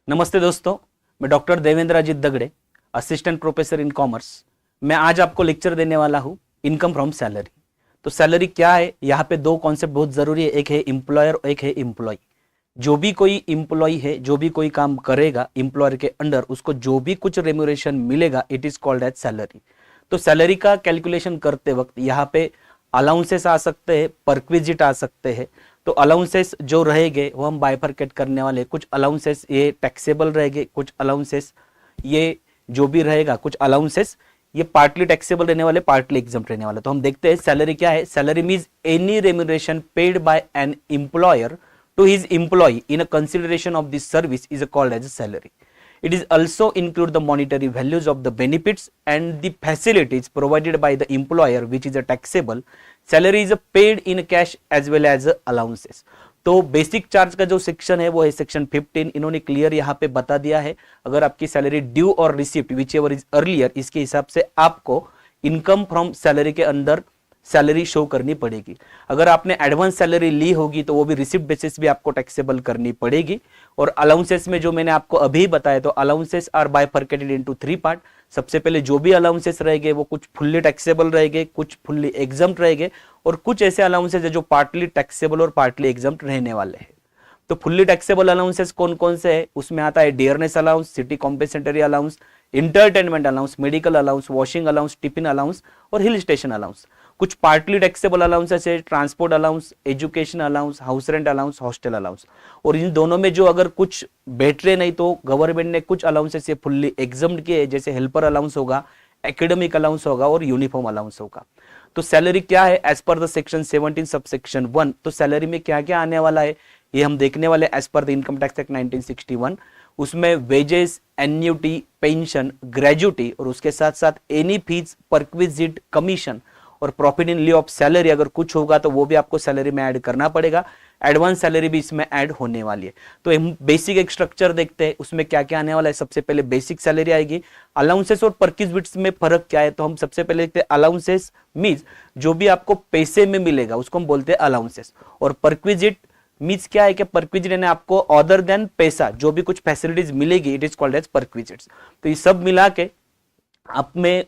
नमस्ते दोस्तों, मैं doctor Devendra Ajit Dagde, assistant professor in commerce. मैं आज आपको लेक्चर देने वाला हूँ इनकम फ्रॉम सैलरी। तो सैलरी क्या है, यहाँ पे दो कॉन्सेप्ट बहुत जरूरी है, एक है एम्प्लॉयर और एक है एम्प्लॉय। जो भी कोई एम्प्लॉय है, जो भी कोई काम करेगा एम्प्लॉयर के अंडर, उसको जो भी कुछ रेम्यूनरेशन मिलेगा it is called as salary. तो सैलरी का कैलकुलेशन करते वक्त यहाँ पे अलाउंसेस आ सकते हैं, परक्विजिट आ सकते हैं। तो अलाउंसेस जो रहेंगे वो हम बाइफरकेट करने वाले। कुछ अलाउंसेस ये टैक्सेबल रहेंगे, कुछ अलाउंसेस ये जो भी रहेगा, कुछ अलाउंसेस ये पार्टली टैक्सेबल रहने वाले, पार्टली एग्जम्प्ट रहने वाले। तो हम देखते हैं सैलरी क्या है। Salary means any remuneration paid by an employer to his employee in a consideration of this service is called as a salary. It is also include the monetary values of the benefits and the facilities provided by the employer which is a taxable. Salary is paid in cash as well as allowances. तो basic charge का जो section है वो है section 15। इन्होंने clear यहाँ पे बता दिया है, अगर आपकी सैलरी ड्यू और receipt which ever is earlier, इसके हिसाब से आपको इनकम फ्रॉम सैलरी के अंदर सैलरी शो करनी पड़ेगी। अगर आपने एडवांस सैलरी ली होगी तो वो भी रिसिप्ट बेसिस भी आपको टैक्सेबल करनी पड़ेगी। और अलाउंसेस में जो मैंने आपको अभी बताया, तो allowances are bifurcated into 3 part. सबसे पहले जो भी अलाउंसेस रहेंगे वो कुछ फुल्ली टैक्सेबल रहेंगे, कुछ फुल्ली एग्जम्प्ट रहेंगे, और कुछ ऐसे अलाउंसेस है जो पार्टली टैक्सेबल और पार्टली एग्जम्प्ट रहने वाले हैं। तो फुल्ली टैक्सेबल अलाउंसेस कौन कौन से है, उसमें आता है dearness allowance, city compensatory allowance, entertainment allowance, medical allowance, washing allowance, tiffin allowance और हिल स्टेशन अलाउंस। कुछ पार्टली टैक्सेबल अलाउंसेस है transport allowance, education allowance, house rent allowance, hostel allowance. और इन दोनों में जो अगर कुछ बैटरे नहीं तो गवर्नमेंट ने कुछ अलाउंसेस ये फुल्ली एग्जम्प्ट किए हैं, जैसे हेल्पर अलाउंस होगा, एकेडमिक अलाउंस होगा और यूनिफॉर्म अलाउंस होगा। तो सैलरी क्या है as per the section 17 sub section 1। तो सैलरी में क्या क्या आने वाला है ये हम देखने वाले as per the income tax act 1961। उसमें वेजेस, एन्युटी, पेंशन, ग्रेजुटी और उसके साथ साथ एनी फीस, परक्विजिट, कमीशन और प्रॉफिट इन लिeu ऑफ सैलरी अगर कुछ होगा तो वो भी आपको सैलरी में ऐड करना पड़ेगा। एडवांस सैलरी भी इसमें ऐड होने वाली है। तो हम बेसिक एक स्ट्रक्चर देखते हैं, उसमें क्या क्या आने वाला है। सबसे पहले बेसिक सैलरी आएगी। अलाउंसेस और परक्विजिट्स में फर्क क्या है, तो हम सबसे पहले देखते हैं अलाउंसेस मीन्स जो भी आपको पैसे में मिलेगा उसको हम बोलते हैं अलाउंसेस। और परक्विजिट मीन्स क्या है कि परक्विजिट यानी आपको अदर देन पैसा जो भी कुछ फैसिलिटीज मिलेगी it is called as perquisites. तो ये सब मिला के आप में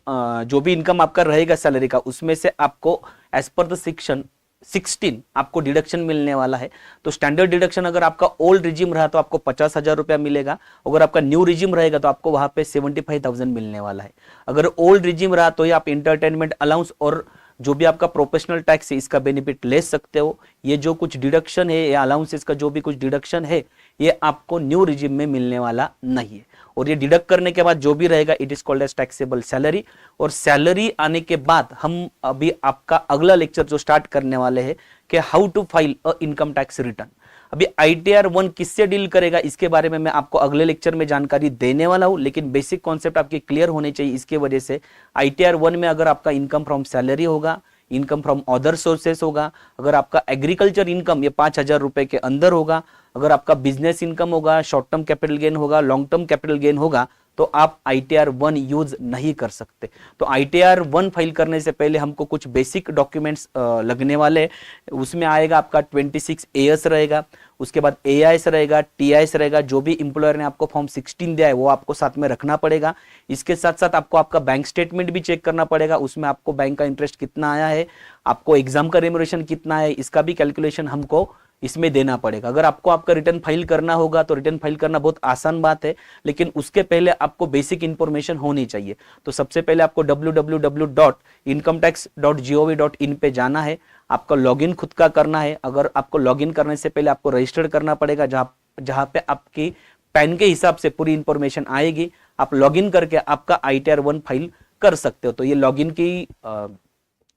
जो भी इनकम आपका रहेगा सैलरी का, उसमें से आपको एज पर द सेक्शन 16 आपको डिडक्शन मिलने वाला है। तो स्टैंडर्ड डिडक्शन अगर आपका ओल्ड रिजिम रहा तो आपको 50,000 रुपया मिलेगा। अगर आपका न्यू रिजिम रहेगा तो आपको वहां पे 75,000 मिलने वाला है। अगर ओल्ड रिजिम रहा तो ये आप इंटरटेनमेंट अलाउंस और जो भी आपका प्रोफेशनल टैक्स है इसका बेनिफिट ले सकते हो। ये जो कुछ डिडक्शन है या अलाउंसेस का जो भी कुछ डिडक्शन है ये आपको न्यू रिजिम में मिलने वाला नहीं है। और ये डिडक्ट करने के बाद जो भी रहेगा it is called as taxable salary. और सैलरी आने के बाद हम अभी आपका अगला लेक्चर जो स्टार्ट करने वाले हैं कि how to file a income tax return. अभी ITR 1 किससे डील करेगा इसके बारे में मैं आपको अगले लेक्चर में जानकारी देने वाला हूं, लेकिन बेसिक कॉन्सेप्ट आपके क्लियर होने चाहिए। इसके वजह से ITR 1 में अगर आपका इनकम फ्रॉम सैलरी होगा, इनकम फ्रॉम अदर सोर्सेस होगा, अगर आपका एग्रीकल्चर इनकम ये 5,000 रुपए के अंदर होगा, अगर आपका बिजनेस इनकम होगा, शॉर्ट टर्म कैपिटल गेन होगा, लॉन्ग टर्म कैपिटल गेन होगा, तो आप ITR 1 यूज नहीं कर सकते। तो ITR 1 फाइल करने से पहले हमको कुछ बेसिक डॉक्यूमेंट्स लगने वाले। उसमें आएगा आपका 26 AS रहेगा, उसके बाद AIS रहेगा, TIS रहेगा। जो भी इंप्लॉयर ने आपको फॉर्म 16 दिया है वो आपको साथ में रखना पड़ेगा। इसके साथ साथ आपको आपका बैंक स्टेटमेंट भी चेक करना पड़ेगा, उसमें आपको बैंक का इंटरेस्ट कितना आया है, आपको एग्जाम का रेम्यूनरेशन कितना है, इसका भी कैलकुलेशन हमको इसमें देना पड़ेगा। अगर आपको आपका रिटर्न फाइल करना होगा तो रिटर्न फाइल करना बहुत आसान बात है, लेकिन उसके पहले आपको बेसिक इंफॉर्मेशन होनी चाहिए। तो सबसे पहले आपको www.incometax.gov.in पे जाना है, आपका लॉगिन खुद का करना है। अगर आपको लॉगिन करने से पहले आपको रजिस्टर्ड करना पड़ेगा, जहां पे आपकी पैन के हिसाब से पूरी इंफॉर्मेशन आएगी। आप लॉगिन करके आपका ITR 1 फाइल कर सकते हो। तो ये लॉगिन की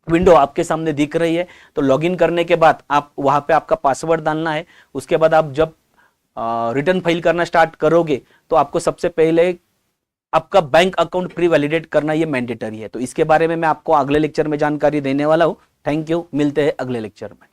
विंडो आपके सामने दिख रही है। तो लॉगिन करने के बाद आप वहां पे आपका पासवर्ड डालना है। उसके बाद आप जब रिटर्न फाइल करना स्टार्ट करोगे तो आपको सबसे पहले आपका बैंक अकाउंट प्री वैलिडेट करना ये मैंडेटरी है। तो इसके बारे में मैं आपको अगले लेक्चर में जानकारी देने वाला हूं। थैंक यू, मिलते हैं अगले लेक्चर में।